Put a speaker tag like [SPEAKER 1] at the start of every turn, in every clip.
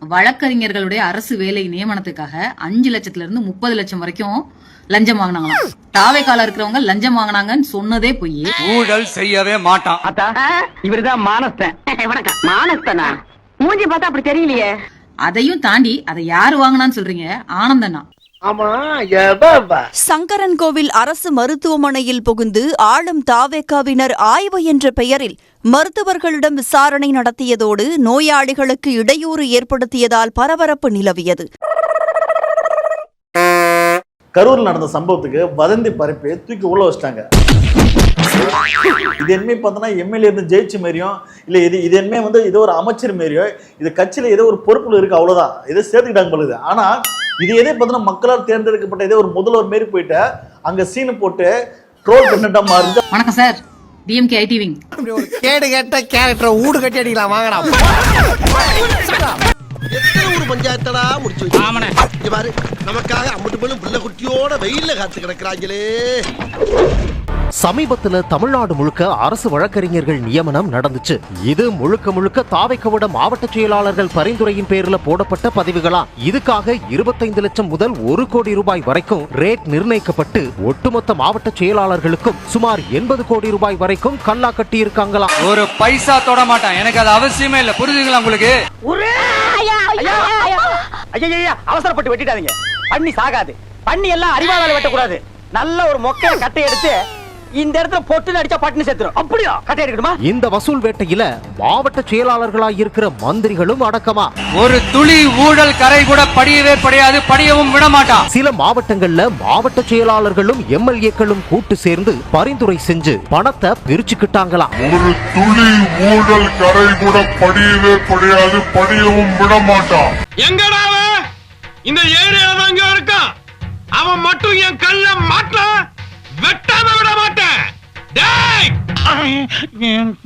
[SPEAKER 1] வழக்கறிஞர்களுடைய அரசு வேலை நியமனத்துக்காக 5 லட்சத்துல இருந்து 30 லட்சம் வரைக்கும் லஞ்சம் வாங்கினாங்களாம். தாவேக்கால இருக்கிறவங்க லஞ்சம் வாங்கினாங்கன்னு சொன்னதே போய்
[SPEAKER 2] ஊழல் செய்யவே மாட்டான்.
[SPEAKER 3] இவருதான் மானஸ்தன். வணக்கம். மானஸ்தனா? மூஞ்சி பார்த்தா அப்படி தெரியலையே.
[SPEAKER 1] அதையும் தாண்டி அதை யாரு வாங்கினான்னு சொல்றீங்க? ஆனந்தனா.
[SPEAKER 4] சங்கரன்கோவில் அரசு மருத்துவமனையில் புகுந்து ஆளும் தாவேக்காவினர் ஆய்வு என்ற பெயரில் மருத்துவர்களிடம் விசாரணை நடத்தியதோடு நோயாளிகளுக்கு இடையூறு ஏற்படுத்தியதால் பரபரப்பு நிலவியது.
[SPEAKER 5] கரூர்ல நடந்த சம்பவத்துக்கு வதந்தி பரப்பி தூக்கி உள்ள வச்சிட்டாங்க. இது என்ன பார்த்தோன்னா எம்எல்ஏ இருந்து ஜெயிச்சு மாரியும் இல்லை இது என்ன வந்து ஏதோ ஒரு அமைச்சர் மாரியும் இது கட்சியில ஏதோ ஒரு பொறுப்புல இருக்கு, அவ்வளவுதான். இதை சேர்த்துக்கிட்டாங்க பொழுது. ஆனா இது எதே பார்த்தோன்னா மக்களால் தேர்ந்தெடுக்கப்பட்ட ஏதோ ஒரு முதல்வர் மாரி போயிட்டு அங்க சீனு போட்டு ட்ரோல் பண்ணிட்டா மாறுது.
[SPEAKER 1] வணக்கம் சார், டிஎம்கே ஐடி விங்.
[SPEAKER 6] கேடு கேட்ட கேரக்டர் ஊடு கட்டி அடிக்கலாம் வாங்கடா.
[SPEAKER 7] எத்தனை ஒரு பஞ்சாயத்தடா முடிச்சு வச்சு பாரு, நமக்காக அம்பட்டு போலும் புள்ள குட்டியோட வெயில்ல காத்து கிடக்குறாங்களே.
[SPEAKER 8] சமீபத்துல தமிழ்நாடு முழுக்க அரசு வழக்கறிஞர்கள் நியமனம் நடந்துச்சு. இது முழுக்க முழுக்க தாவேக்காவோட மாவட்ட செயலாளர்கள் பரிந்துரையின் பேர்ல போடப்பட்ட பதிவுகளா. இதுக்காக 25 லட்சம் முதல் 1 கோடி ரூபாய் வரைக்கும் ரேட் நிர்ணயிக்கப்பட்டு ஒட்டுமொத்த மாவட்ட செயலாளர்களுக்கும் சுமார் 80 கோடி ரூபாய் வரைக்கும் கல்லா கட்டி இருக்காங்களாம்.
[SPEAKER 2] ஒரு பைசா தொட மாட்டான். எனக்கு அது அவசியமே இல்ல. புரிஞ்சுங்களா உங்களுக்கு?
[SPEAKER 3] அவசரப்பட்டு வெட்டிடாதீங்க. பண்ணி சாகாது. பண்ணி எல்லாம் அறிவாளால வெட்டக்கூடாது. நல்ல ஒரு மொக்கைய கட்டை எடுத்து இந்த இடத்துல பொட்டு அடிச்சா பட்டுன்னு செத்துரும். அப்படியா கட்டை எடுக்கணுமா?
[SPEAKER 8] இந்த வசூல் வேட்டையில மாவட்ட செயலாளர்களாய் இருக்கிற மந்திரிகளும் அடக்கமா.
[SPEAKER 2] ஒரு துளி ஊழல் கரை கூட படியவே படியாது, படியவும் விட மாட்டான்.
[SPEAKER 8] சில மாவட்டங்கள்ல மாவட்ட செயலாளர்களும் எம்எல்ஏக்களும் கூட்டு சேர்ந்து பரிந்துரை செஞ்சு பணத்தை பிரிச்சுக்கிட்டாங்களாம்.
[SPEAKER 9] ஒரு துளி ஊழல் கரை கூட படியவே படியாது, படியவும் விட மாட்டான்.
[SPEAKER 7] எங்கடா இந்த ஏரியால தான் இங்க இருக்கான். அவன் மட்டும் என் கல்ல மாட்ட வெட்டாம விட மாட்டேன்.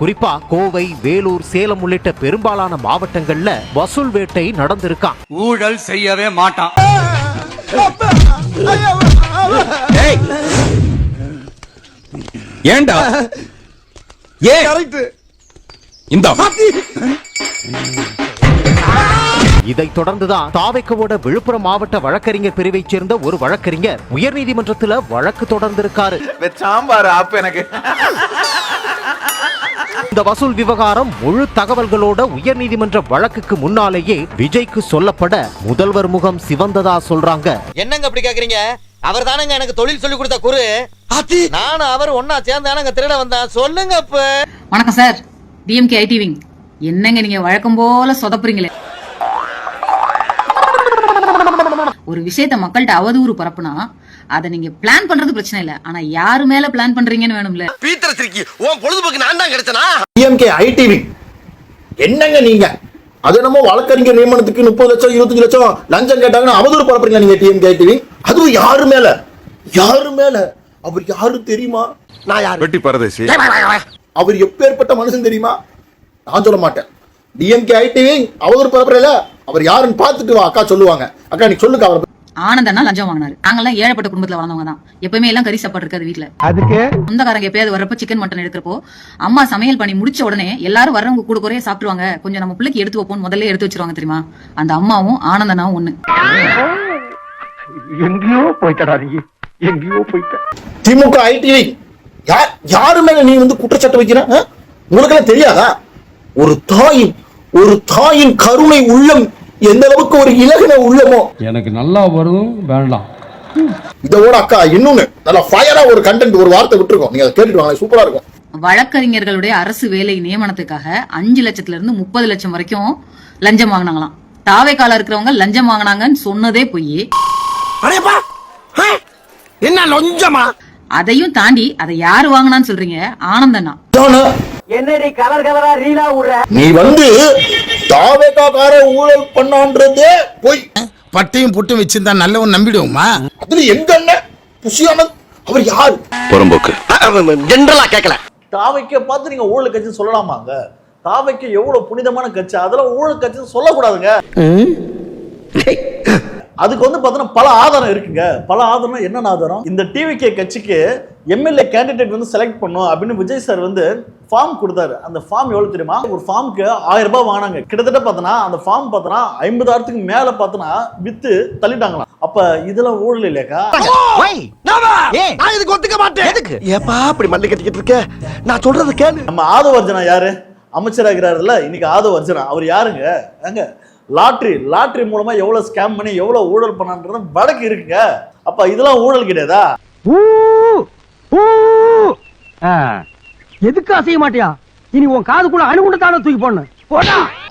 [SPEAKER 8] குறிப்பா கோவை, வேலூர், சேலம் உள்ளிட்ட பெரும்பாலான மாவட்டங்கள்ல வசூல் வேட்டை நடந்திருக்கான்.
[SPEAKER 2] ஊழல் செய்யவே மாட்டான்.
[SPEAKER 6] ஏண்டா இந்த
[SPEAKER 8] இதைத் தொடர்ந்துதான் தாவேக்காவோட விழுப்புரம் மாவட்ட வழக்கறிஞர் பிரிவைச் சேர்ந்த ஒரு வழக்கறிஞர் உயர்நீதிமன்றத்துல வழக்கு தொடர்ந்திருக்காரு. இந்த வசூல் விவகாரம் முழு தகவல்களோட உயர்நீதிமன்ற வழக்குக்கு முன்னாலேயே விஜய்க்கு சொல்லப்பட முதல்வர் முகம் சிவந்ததா சொல்றாங்க.
[SPEAKER 10] என்னங்க அப்படி கேக்குறீங்க? அவர் தானங்க எனக்கு தொழில் சொல்லி கொடுத்த குரு. நானும் அவர் ஒன்னா சேர்ந்தானங்க திருட வந்தான். சொல்லுங்க அப்ப.
[SPEAKER 1] வணக்கம் சார், டிஎம்கே ஐடி விங். என்னங்க நீங்க வழக்கம் போல சொதப்புறீங்களே. ஒரு விஷயத்த மக்கள்கிட்ட அவதூறு பரப்புனா அதை நீங்க பிளான் பண்றது பிரச்சனை இல்ல, ஆனா யாரு மேல பிளான் பண்றீங்கன்னு வேணும்ல.
[SPEAKER 7] பீத்தர சிரிக்கி உன் பொழுதுபோக்கு நான் தான் கிடைச்சனா?
[SPEAKER 5] டிஎம்கே ஐடி விங் என்னங்க நீங்க? அது என்னமோ வழக்கறிஞர் நியமனத்துக்கு 30 லட்சம் 25 லட்சம் லஞ்சம் கேட்டாங்கன்னா அவதூறு பரப்புறீங்களா நீங்க டிஎம்கே ஐடி விங்? அதுவும் யாரு மேல? யாரு மேல? அவர் யாரு தெரியுமா?
[SPEAKER 7] நான் யாரு?
[SPEAKER 9] வெட்டி பரதேசி.
[SPEAKER 5] அவர் எப்பேற்பட்ட மனுஷன் தெரியுமா? நான் சொல்ல மாட்டேன். டிஎம்கே ஐடி விங் அவதூறு பரப்புறல. அவர் யாருன்னு பார்த்துட்டு வா, அக்கா சொல்லுவாங்க. அக்கா நீ சொல்லுங்க. அவர்
[SPEAKER 1] ஆனந்தனா லஞ்சம் வாங்கினாரு. நாங்கெல்லாம் ஏழைப்பட்ட குடும்பத்துல வளர்ந்தவங்க தான். எப்பவுமே எல்லாம் கறி சாப்பாடு இருக்காது வீட்டுல.
[SPEAKER 6] அதுக்கு
[SPEAKER 1] சொந்தக்காரங்க எப்பயாவது வர்றப்ப சிக்கன் மட்டன் எடுக்கிறப்போ அம்மா சமையல் பண்ணி முடிச்ச உடனே எல்லாரும் வர்றவங்க கூட குறைய சாப்பிடுவாங்க, கொஞ்சம் நம்ம பிள்ளைக்கு எடுத்து வைப்போம் முதல்ல எடுத்து வச்சிருவாங்க தெரியுமா? அந்த அம்மாவும் ஆனந்தனாவும் ஒண்ணு.
[SPEAKER 6] எங்கேயோ போயிட்டடா நீ, எங்கேயோ போயிட்ட.
[SPEAKER 5] திமுக ஐடி விங் யாரு மேல நீ வந்து குற்றச்சாட்டு வைக்கிற? உங்களுக்கு எல்லாம் தெரியாதா? ஒரு தாயின் கருணை உள்ளம் எந்த அளவுக்கு ஒரு இலகின உள்ளமோ
[SPEAKER 11] எனக்கு நல்லா வரும் வேண்டாம்.
[SPEAKER 5] இதோட அக்கா இன்னொன்னு நல்லா ஃபயரா ஒரு கண்டென்ட் ஒரு வார்த்தை விட்டுருக்கோம், நீங்க அதை கேட்டுட்டு வாங்க, சூப்பரா இருக்கும்.
[SPEAKER 1] வழக்கறிஞர்களுடைய அரசு வேலை நியமனத்துக்காக 5 லட்சத்துல இருந்து 30 லட்சம் வரைக்கும் லஞ்சம் வாங்கினாங்களாம். தாவேக்கால இருக்கிறவங்க லஞ்சம் வாங்கினாங்கன்னு சொன்னதே போய்
[SPEAKER 7] என்ன லஞ்சமா?
[SPEAKER 1] அதையும் தாண்டி அதை யாரு வாங்கினான்னு சொல்றீங்க? ஆனந்தனா.
[SPEAKER 3] என்னடி கலர் கலரா ரீலா உடுற?
[SPEAKER 5] நீ வந்து தாவேக்கார ஊழல் பண்ணான்றதே போய்
[SPEAKER 6] பட்டையும் புட்டும் வச்சிருந்தா நல்லவன் நம்பிடுவோமா?
[SPEAKER 5] அதுல எங்க அண்ணன் புஷியானந்த் அவர் யாரு?
[SPEAKER 7] புறம்போக்கு ஜெனரலா கேட்கல.
[SPEAKER 5] தாவைக்க பார்த்து நீங்க ஊழல் கட்சின்னு சொல்லலாமாங்க? தாவைக்க எவ்வளவு புனிதமான கட்சி, அதெல்லாம் ஊழல் கட்சின்னு சொல்லக்கூடாதுங்க. அதுக்கு வந்து பார்த்தீங்கன்னா பல ஆதாரம் இருக்குங்க. பல ஆதாரம் என்னென்ன ஆதாரம்? இந்த டிவிகே கட்சிக்கு எம்எல்ஏ கேண்டிடேட் வந்து செலக்ட் பண்ணும் அப்படின்னு விஜய் சார் வந்து ஃபார்ம் கொடுத்தாரு. அந்த ஃபார்ம் எவ்வளவு தெரியுமா? ஒரு ஃபார்முக்கு 1000 ரூபாய் வாங்கினாங்க. கிட்டத்தட்ட பார்த்தனா அந்த ஃபார்ம் பார்த்தனா 50,000க்கு மேல பார்த்தனா வித்து தள்ளிட்டாங்களாம். அப்ப இதெல்லாம் ஊழல் இல்லையாக்கா?
[SPEAKER 6] நான் இதுக்கு ஒத்துக்க மாட்டேன். எதுக்கு ஏப்பா அப்படி மல்லி கட்டிக்கிட்டு இருக்க? நான் சொல்றது கேளு.
[SPEAKER 5] நம்ம ஆதவ அர்ஜுனா யாரு? அமைச்சராகிறாருல இன்னைக்கு ஆதவ அர்ஜுனா. அவர் யாருங்க? அங்க லாட்ரி மூலமா எவ்வளவு ஸ்கேம் பண்ணி எவ்வளவு ஊழல் பண்ணான்றது வழக்கு இருக்குங்க. அப்ப இதெல்லாம் ஊழல் கிடையாதா?
[SPEAKER 3] எதுக்கு அசைய மாட்டியா? இனி உன் காதுக்குள்ள அணுகுண்டத்தான தூக்கி போடணும்.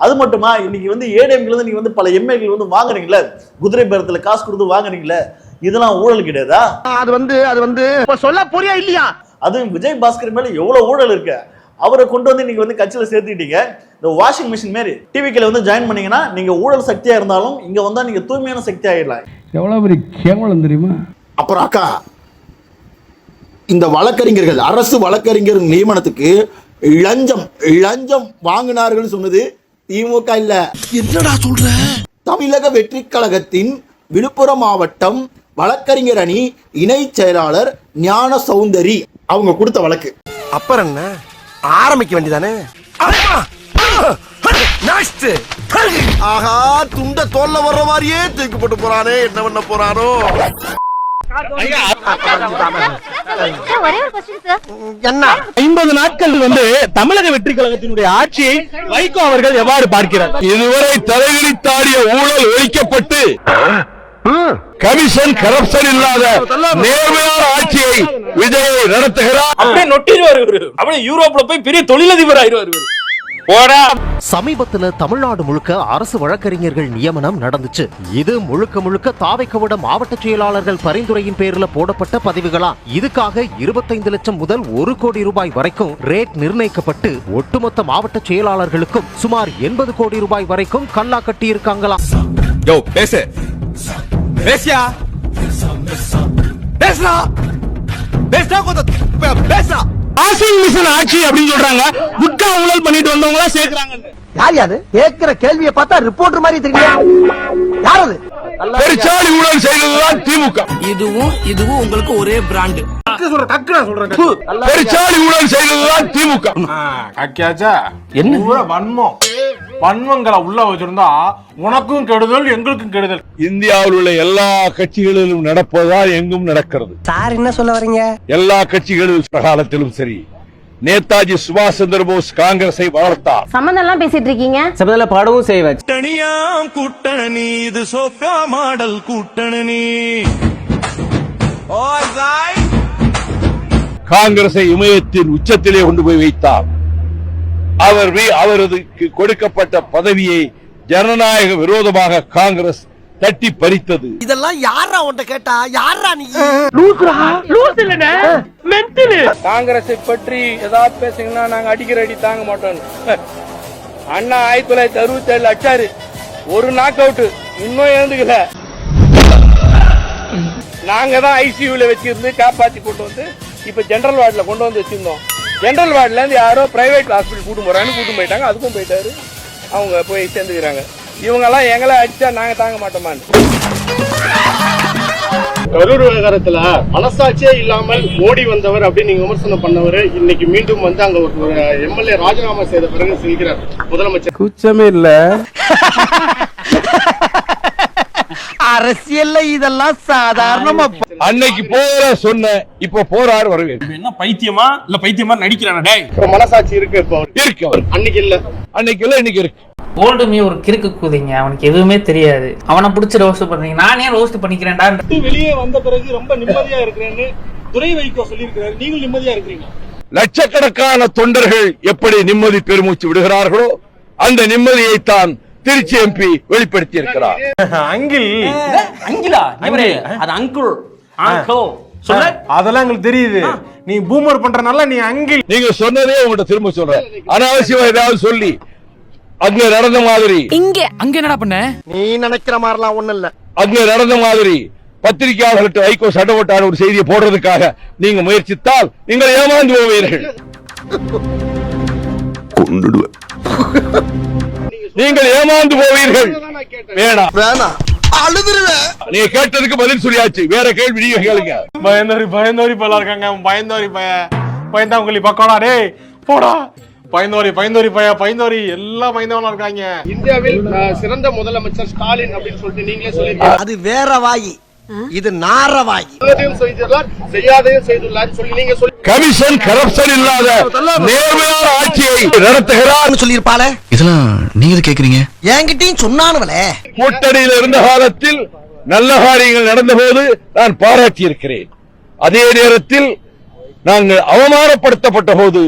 [SPEAKER 5] அது மட்டுமா, இன்னைக்கு வந்து ஏடிஎம்ல இருந்து நீங்க வந்து பல எம்எல்ஏ வந்து வாங்குறீங்களே, குதிரை பேரத்துல காசு கொடுத்து வாங்குறீங்களே, இதெல்லாம் ஊழல் கிடையாதா?
[SPEAKER 6] அது வந்து சொல்ல புரியா இல்லையா?
[SPEAKER 5] அது விஜய் பாஸ்கர் மேல எவ்வளவு ஊழல் இருக்கு. அவரை கொண்டு வந்து நீங்க வந்து கட்சியில சேர்த்துக்கிட்டீங்க. இந்த வாஷிங் மிஷின் மாதிரி டிவிக்கில வந்து ஜாயின் பண்ணீங்கன்னா நீங்க ஊழல் சக்தியா இருந்தாலும் இங்க வந்தா நீங்க தூய்மையான சக்தி ஆயிடலாம்.
[SPEAKER 11] எவ்வளவு பெரிய கேவலம் தெரியுமா?
[SPEAKER 6] அப்புறம் அக்கா, இந்த வழக்கறிஞர்கள் அரசு வழக்கறிஞர் நியமனத்துக்கு லஞ்சம் வாங்கினார்கள் சொன்னது திமுக இல்ல. என்னடா சொல்ற? தமிழக வெற்றி கழகத்தின் விழுப்புரம் மாவட்டம் வழக்கறிஞர் அணி இணை செயலாளர் ஞான சௌந்தரி அவங்க கொடுத்த வழக்கு. அப்புறம் என்ன, ஆரம்பிக்க வேண்டியதானே? ஆஹா, துண்ட தோல்ல வர்ற மாதிரியே தூக்கி போட்டு போறானே, என்ன பண்ண போறானோ?
[SPEAKER 3] என்ன 50 நாட்கள் வந்து தமிழக வெற்றி கழகத்தினுடைய ஆட்சியை வைகோ அவர்கள் எவ்வாறு பார்க்கிறார்?
[SPEAKER 7] இதுவரை தலைவிரித்தாடிய ஊழல் ஒழிக்கப்பட்டு கமிஷன் கரப்ஷன் இல்லாத நேர்மையான ஆட்சியை விஜய் நடத்துகிறார்.
[SPEAKER 3] அப்படியே நொட்டிடுவார் இவரு. அப்படியே யூரோப்ல போய் பெரிய தொழிலதிபர் ஆயிடுவார் இவரு.
[SPEAKER 8] சமீபத்துல தமிழ்நாடு முழுக்க அரசு வழக்கறிஞர்கள் நியமனம் நடந்துச்சு. இது முழுக்க தாவைக்கவிட மாவட்ட செயலாளர்கள் பரிந்துரையின் பேர்ல போடப்பட்ட பதிவுகளாம். இதுக்காக 25 லட்சம் முதல் 1 கோடி ரூபாய் வரைக்கும் ரேட் நிர்ணயிக்கப்பட்டு ஒட்டுமொத்த மாவட்ட செயலாளர்களுக்கும் சுமார் 80 கோடி ரூபாய் வரைக்கும் கல்லா கட்டி இருக்காங்களாம்.
[SPEAKER 3] வாஷிங் மிஷின் ஆட்சி அப்படின்னு சொல்றாங்க. குட்கா ஊழல் பண்ணிட்டு வந்தவங்களா சேர்க்கறாங்க. யார் யாரு? கேக்குற கேள்வியை பார்த்தா ரிப்போர்ட்டர் மாதிரி தெரியல. யார் அது?
[SPEAKER 7] பெருச்சாளி ஊழல் செய்ததுதான் திமுக.
[SPEAKER 2] இதுவும் உங்களுக்கு ஒரே பிராண்ட்.
[SPEAKER 7] பெருச்சாளி ஊழல் செய்ததுதான் திமுக.
[SPEAKER 9] என்ன வன்மங்களை உள்ள வச்சிருந்தா உனக்கும் கெடுதல் எங்களுக்கும் கெடுதல்.
[SPEAKER 7] இந்தியாவில் உள்ள எல்லா கட்சிகளிலும் நடப்பதால் எங்கும் நடக்கிறது.
[SPEAKER 3] சார் என்ன சொல்ல வரீங்க?
[SPEAKER 7] எல்லா கட்சிகளிலும் காலத்திலும் சரி, நேதாஜி சுபாஷ் சந்திர போஸ் காங்கிரஸை வளர்த்தார்.
[SPEAKER 1] சம்பந்தம் எல்லாம் பேசிட்டு இருக்கீங்க.
[SPEAKER 3] சபதல பாடவும் செய்வேன்.
[SPEAKER 9] தனியாம் கூட்டணி இது சோஃபா மாடல் கூட்டணி.
[SPEAKER 7] காங்கிரஸை இமயத்தின் உச்சத்திலே கொண்டு போய் வைத்தார். அவரது கொடுக்கப்பட்ட பதவியை ஜனநாயக விரோதமாக காங்கிரஸ் தட்டி பறித்தது.
[SPEAKER 6] இதெல்லாம் யாரா உன்கிட்ட கேட்டா? யாரா நீ?
[SPEAKER 2] காங்கிரஸை பற்றி ஏதாவது பேசுங்கன்னா நாங்க அடிக்கிற அடி தாங்க மாட்டோம். அண்ணா 1967 அடிச்சாரு, ஒரு நாக் அவுட், இன்னும் எழுந்துக்கல. நாங்க தான் ஐசியூல வச்சிருந்து காப்பாத்தி கொண்டு வந்து இப்ப ஜெனரல் வார்டுல கொண்டு வந்து வச்சிருந்தோம். ஜெனரல் வார்டுல இருந்து யாரோ பிரைவேட் ஹாஸ்பிட்டல் கூட்டு போயிட்டாங்க. அதுக்கும் போயிட்டாரு, அவங்க போய் சேர்ந்துக்கிறாங்க. இவங்க எல்லாம் எங்களை அடிச்சா நாங்க தாங்க மாட்டோமான்னு.
[SPEAKER 9] கரூர் விவகாரத்துல மனசாட்சியே இல்லாமல் ஓடி வந்தவர் அப்படின்னு நீங்க விமர்சனம் பண்ணவர் இன்னைக்கு மீண்டும் வந்து அங்க ஒரு எம்எல்ஏ ராஜினாமா செய்த பிறகு செல்கிறார் முதலமைச்சர்.
[SPEAKER 2] குச்சமே இல்ல.
[SPEAKER 3] அரசியல்ல இதெல்லாம் சாதாரணமா.
[SPEAKER 7] அன்னைக்கு போற சொன்ன இப்ப போறாரு வரவேற்பு.
[SPEAKER 9] என்ன பைத்தியமா இல்ல பைத்தியமா நடிக்கிறானே?
[SPEAKER 6] மனசாட்சி இருக்கு இப்ப
[SPEAKER 7] இருக்கு. அவர்
[SPEAKER 6] அன்னைக்கு இல்ல
[SPEAKER 7] இன்னைக்கு இருக்கு.
[SPEAKER 2] ஓல்டு மீ ஒரு கிறுக்கு கூதிங்க, அவனுக்கு எதுவுமே தெரியாது. அவனை பிடிச்சி ரோஸ்ட் பண்றீங்க. நானே ரோஸ்ட் பண்ணிக்கிறேன்டா.
[SPEAKER 9] வெளியே வந்த பிறகு ரொம்ப நிம்மதியா இருக்கிறேன்னு துரை வைகோ சொல்லியிருக்கிறாரு. நீங்களும் நிம்மதியா இருக்கிறீங்க.
[SPEAKER 7] லட்சக்கணக்கான தொண்டர்கள் எப்படி நிம்மதி பெருமூச்சு விடுகிறார்களோ அந்த நிம்மதியைத்தான் திருச்சி எம்பி வெளிப்படுத்தி இருக்கிறார்.
[SPEAKER 9] அதெல்லாம் எங்களுக்கு தெரியுது. நீ பூமர் பண்றனால நீ அங்கில்.
[SPEAKER 7] நீங்க சொன்னதே உங்கள்ட்ட திரும்ப சொல்றேன். அனாவசியமா ஏதாவது சொல்லி அங்க நடந்த மாதிரி
[SPEAKER 2] அங்க என்னடா பண்ண?
[SPEAKER 6] நீ நினைக்கிற மாதிரிலாம் ஒண்ணு இல்ல.
[SPEAKER 7] அங்க நடந்த மாதிரி பத்திரிகையாளர்கிட்ட வைகோ சண்டை போட்டான ஒரு செய்தியை போடுறதுக்காக நீங்க முயற்சித்தால் நீங்கள் ஏமாந்து போவீர்கள். நீங்கள் ஏமாந்து போவீர்கள். வேணாம்.
[SPEAKER 6] அழுதுருவேன்.
[SPEAKER 2] நீங்க கேட்டதுக்கு பதில் சொல்லியாச்சு. வேற கேள்வி நீங்க கேளுங்க.
[SPEAKER 7] பயந்தோரி பல இருக்காங்க. பயந்தோரி பயந்தாங்குழி பக்கோடா டேய் போடா. பயந்தோரி எல்லாம் பயந்தவனா இருக்காங்க.
[SPEAKER 9] இந்தியாவில் சிறந்த முதலமைச்சர் ஸ்டாலின் அப்படின்னு சொல்லிட்டு நீங்களே சொல்லிருக்கீங்க.
[SPEAKER 6] அது வேற வாயி, இது நார வாயி.
[SPEAKER 9] செய்துள்ளார், செய்யாதையும் செய்துள்ளார் சொல்லி நீங்க சொல்லி
[SPEAKER 2] கமிஷன் கரப்ஷன் இல்லாத நேர்மையான ஆட்சியை நடத்துகிறார்
[SPEAKER 6] சொல்லிருப்பாளே.
[SPEAKER 12] இதெல்லாம் நீங்க கேக்குறீங்க?
[SPEAKER 6] என்கிட்டயும் சொன்னானுவலே.
[SPEAKER 2] கூட்டணியில் இருந்த காலத்தில் நல்ல காரியங்கள் நடந்த போது நான் பாராட்டி இருக்கிறேன். அதே நேரத்தில் நாங்கள் அவமானப்படுத்தப்பட்ட போது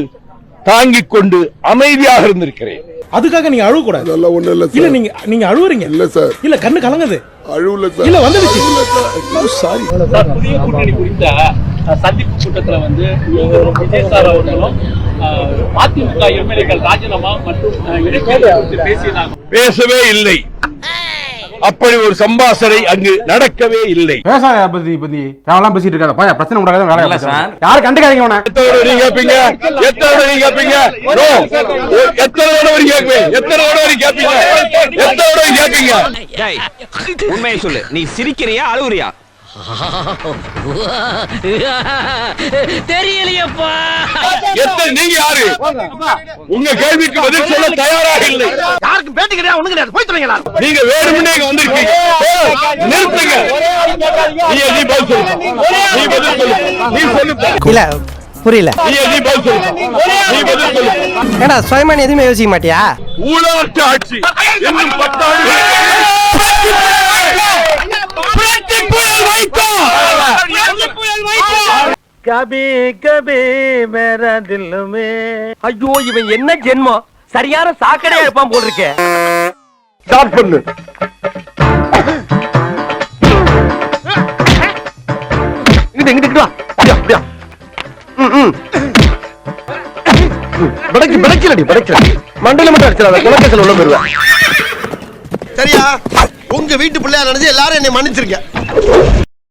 [SPEAKER 2] தாங்கிக் கொண்டு அமைதியாக இருந்திருக்கிறேன்.
[SPEAKER 7] அதுக்காக நீங்க அழுவ கூடாது. இல்ல நீங்க அழுவுறீங்க. இல்ல சார், இல்ல கண்ணு கலங்குது. அழுவல சார். இல்ல வந்துடுச்சு. சாரி.
[SPEAKER 3] புதிய கூட்டணி குறித்த சந்திப்பு கூட்டத்துல வந்து விஜய் சார் அவர்களும் அதிமுக எம்எல்ஏக்கள் ராஜினாமா மற்றும் இடைத்தேர்தல் குறித்து பேசினாங்க.
[SPEAKER 2] பேசவே இல்லை. அப்படி ஒரு சம்பாஷணை அங்கு நடக்கவே இல்லை.
[SPEAKER 7] பத்தி தேவலாம் பேசிட்டு இருக்காத பையன். பிரச்சனை உண்டாகாத வேலை இல்ல சார். யாரும் கண்டுக்காதீங்க. உன
[SPEAKER 2] எத்தனை தடவை நீங்க கேப்பீங்க? எத்தனை தடவை நீங்க கேப்பீங்க? எத்தனை தடவை நீங்க கேப்பீங்க? எத்தனை தடவை நீங்க கேப்பீங்க? எத்தனை தடவை கேப்பீங்க?
[SPEAKER 3] உண்மையை சொல்லு, நீ சிரிக்கிறியா அழுவுறியா? தெரியலையப்பா.
[SPEAKER 2] நீங்க யாரு? உங்க கேள்விக்கு பதில் சொல்ல தயாராக இல்லை.
[SPEAKER 6] யாருக்கும் பேட்டி கிடையாது, ஒண்ணு கிடையாது. போய் சொல்லுங்க.
[SPEAKER 2] நீங்க வேணும்னே இங்க வந்திருக்கீங்க. நிறுத்துங்க. நீ பதில் சொல்லு. நீ பதில் சொல்லு. நீ சொல்லு.
[SPEAKER 3] இல்ல புரியல.
[SPEAKER 2] நீ பதில் சொல்லு. நீ பதில் சொல்லு.
[SPEAKER 3] ஏடா சுயமா எதுவுமே யோசிக்க மாட்டியா?
[SPEAKER 2] ஊழலாட்சி ஆட்சி இன்னும் 10 ஆண்டுகள்.
[SPEAKER 3] கபி கபி மேரா தில் மே. ஐயோ இவன் என்ன ஜென்மம், சரியான சாக்கடையா இருப்பான் போல் இருக்கே.
[SPEAKER 2] ஸ்டார்ட் பண்ணு.
[SPEAKER 6] இங்கிட்டு வா. அப்படியா. படைக்கல மண்டல மட்டும் அடிச்சிடாத. குலக்கேசல் உள்ள போயிருவேன். சரியா? உங்க வீட்டு பிள்ளையா நினைச்சு எல்லாரும் என்னை மன்னிச்சிருக்க.